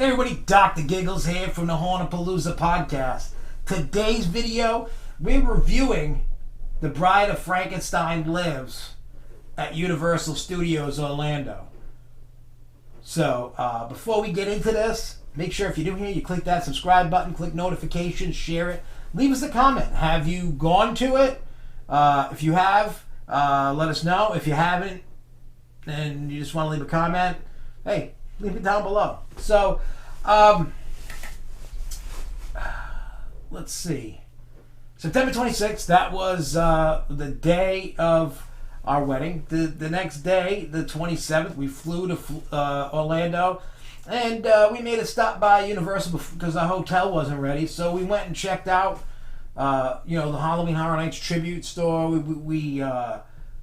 Hey everybody, Dr. Gigglez here from the Hauntapolooza PODCAST. Today's video, we're reviewing the Bride of Frankenstein Lives at Universal Studios Orlando. So, before we get into this, make sure if you're new here, you click that subscribe button, click notifications, share it. Leave us a comment. Have you gone to it? If you have, let us know. If you haven't, and you just want to leave a comment, hey, leave it down below. So, let's see. September 26th, that was the day of our wedding. The next day, the 27th, we flew to Orlando, and we made a stop by Universal because our hotel wasn't ready. So we went and checked out, the Halloween Horror Nights tribute store. We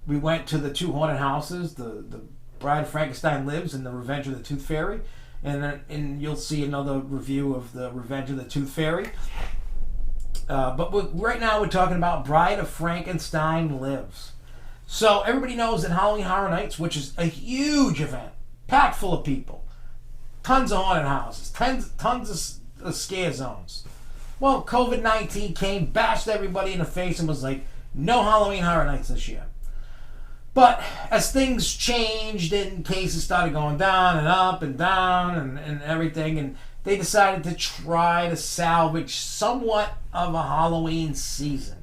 went to the two haunted houses, the Bride of Frankenstein Lives and the Revenge of the Tooth Fairy, and you'll see another review of the Revenge of the Tooth Fairy. But right now we're talking about Bride of Frankenstein Lives. So everybody knows that Halloween Horror Nights, which is a huge event, packed full of people, tons of haunted houses, tons of scare zones. Well, COVID-19 came, bashed everybody in the face, and was like, no Halloween Horror Nights this year. But as things changed and cases started going down and up and down and everything, and they decided to try to salvage somewhat of a Halloween season.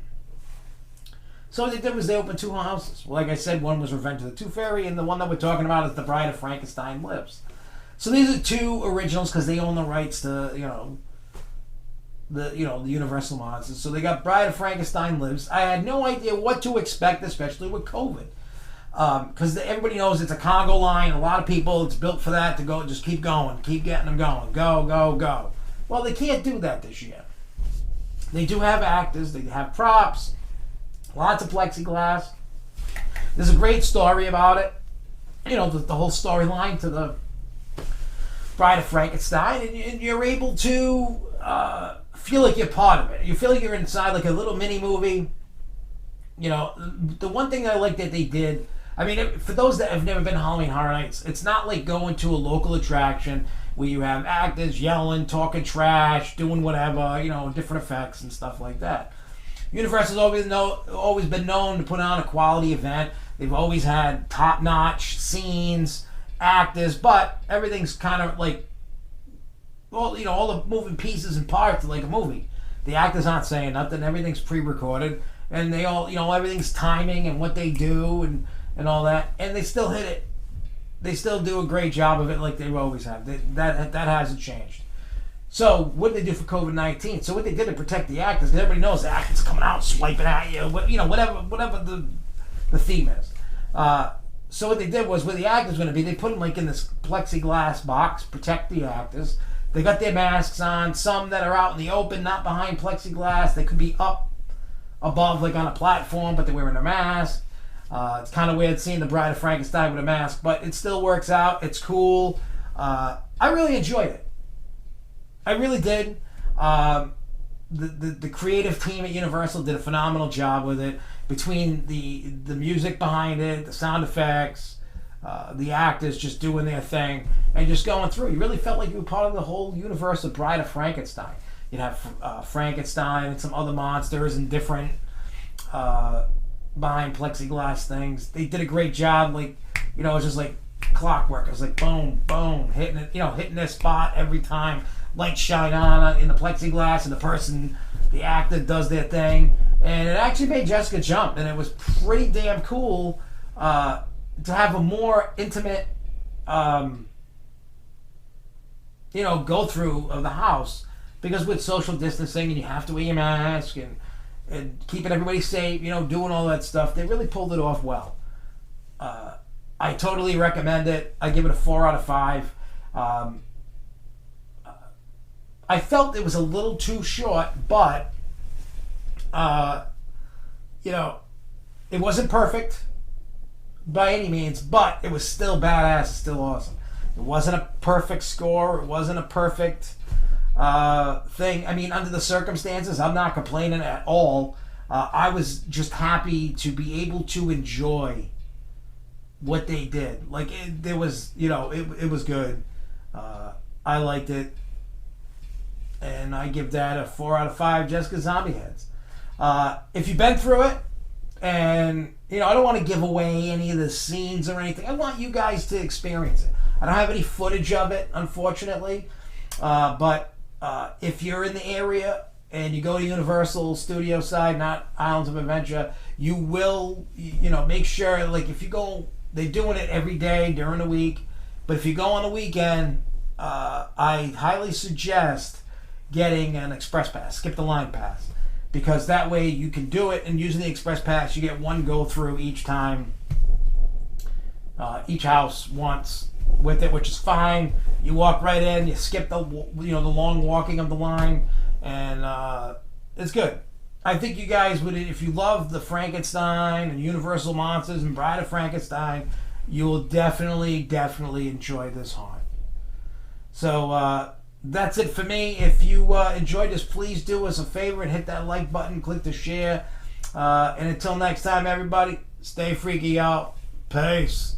So what they did was they opened two houses. Well, like I said, one was Revenge of the Tooth Fairy, and the one that we're talking about is the Bride of Frankenstein Lives. So these are two originals because they own the rights to, the Universal monsters. So they got Bride of Frankenstein Lives. I had no idea what to expect, especially with COVID. Because everybody knows it's a Congo line. A lot of people, it's built for that to go, just keep going, keep getting them going, go, go, go. Well, they can't do that this year. They do have actors, they have props, lots of plexiglass. There's a great story about it. The whole storyline to the Bride of Frankenstein, and you're able to feel like you're part of it. You feel like you're inside like a little mini movie. The one thing that I like that they did, for those that have never been to Halloween Horror Nights, it's not like going to a local attraction where you have actors yelling, talking trash, doing whatever, different effects and stuff like that. Universal's always been known to put on a quality event. They've always had top-notch scenes, actors, but everything's kind of like, all the moving pieces and parts are like a movie. The actors aren't saying nothing. Everything's pre-recorded. And they all, everything's timing and what they do and all that. And they still hit it. They still do a great job of it like they always have. That hasn't changed. So what did they do for COVID-19? So what they did to protect the actors, because everybody knows the actors coming out swiping at you, whatever the theme is. So what they did was, where the actors going to be, they put them like in this plexiglass box, protect the actors. They got their masks on. Some that are out in the open, not behind plexiglass. They could be up above, like on a platform, but they're wearing a mask. It's kind of weird seeing the Bride of Frankenstein with a mask, but it still works out. It's cool. I really enjoyed it. I really did. The creative team at Universal did a phenomenal job with it. Between the music behind it, the sound effects, the actors just doing their thing, and just going through. You really felt like you were part of the whole universe of Bride of Frankenstein. You'd have Frankenstein and some other monsters and different behind plexiglass things. They did a great job. It was just like clockwork. It was like boom, boom, hitting it, hitting their spot every time. Lights shine on in the plexiglass, and the actor does their thing. And it actually made Jessica jump, and it was pretty damn cool to have a more intimate, go through of the house. Because with social distancing, and you have to wear your mask, and keeping everybody safe, doing all that stuff, they really pulled it off well. I totally recommend it. I give it a 4 out of 5. I felt it was a little too short, but, it wasn't perfect by any means, but it was still badass, it's still awesome. It wasn't a perfect score. It wasn't a perfect thing. Under the circumstances, I'm not complaining at all. I was just happy to be able to enjoy what they did. It was good. I liked it, and I give that a 4 out of 5 Jessica Zombie Heads. If you've been through it, and I don't want to give away any of the scenes or anything. I want you guys to experience it. I don't have any footage of it, unfortunately, but if you're in the area and you go to Universal Studio side, not Islands of Adventure, you will, make sure, like, if you go, they're doing it every day during the week, but if you go on the weekend, I highly suggest getting an express pass, skip the line pass, because that way you can do it, and using the express pass, you get one go through each time, each house once with it, which is fine. You walk right in, you skip the long walking of the line, and it's good. I think you guys would, if you love the Frankenstein and Universal Monsters and Bride of Frankenstein, you will definitely enjoy this haunt. So that's it for me. If you enjoyed this, please do us a favor and hit that like button, click the share, and until next time, everybody, stay freaky out. Peace.